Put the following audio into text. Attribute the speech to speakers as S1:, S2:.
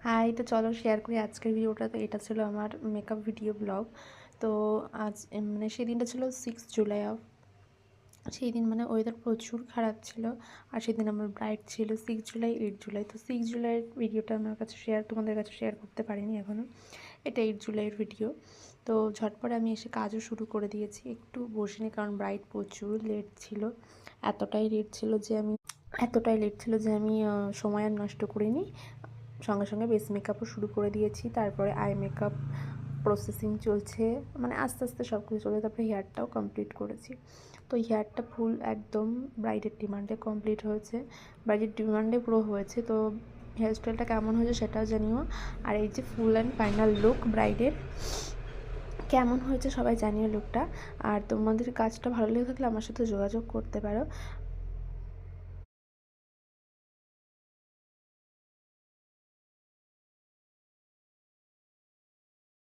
S1: High, তো চলো share করি আজকের ভিডিওটা। তো এটা ছিল আমার মেকআপ ভিডিও ব্লগ। তো আজ মানে সেদিনটা ছিল 6 জুলাই অফ। সেই দিন মানে ওয়েদার প্রচুর খারাপ ছিল। আর সেদিন আমার ব্রাইড ছিল 6 জুলাই, 8 জুলাই। তো 6 জুলাইয়ের ভিডিওটা আমার কাছে তোমাদের কাছে শেয়ার করতে পারিনি এখনও। এটা 8 জুলাইয়ের ভিডিও। তো ঝটপট আমি এসে কাজও শুরু করে দিয়েছি, একটু বসিনি কারণ ব্রাইড প্রচুর লেট ছিল। এতটাই লেট ছিল যে আমি সময় আর নষ্ট করিনি, সঙ্গে সঙ্গে বেস মেকআপও শুরু করে দিয়েছি। তারপরে আই মেকআপ প্রসেসিং চলছে, মানে আস্তে আস্তে সব কিছু চলছে। তারপরে হেয়ারটাও কমপ্লিট করেছি। তো হেয়ারটা ফুল একদম ব্রাইডের ডিমান্ডে কমপ্লিট হয়েছে, ব্রাইডের ডিমান্ডে পুরো হয়েছে। তো হেয়ার স্টাইলটা কেমন হয়েছে সেটাও জানিও। আর এই যে ফুল অ্যান্ড ফাইনাল লুক ব্রাইডের কেমন হয়েছে সবাই জানিও লুকটা। আর তোমাদের কাজটা ভালো লেগে থাকলে আমার সাথে যোগাযোগ করতে পারো।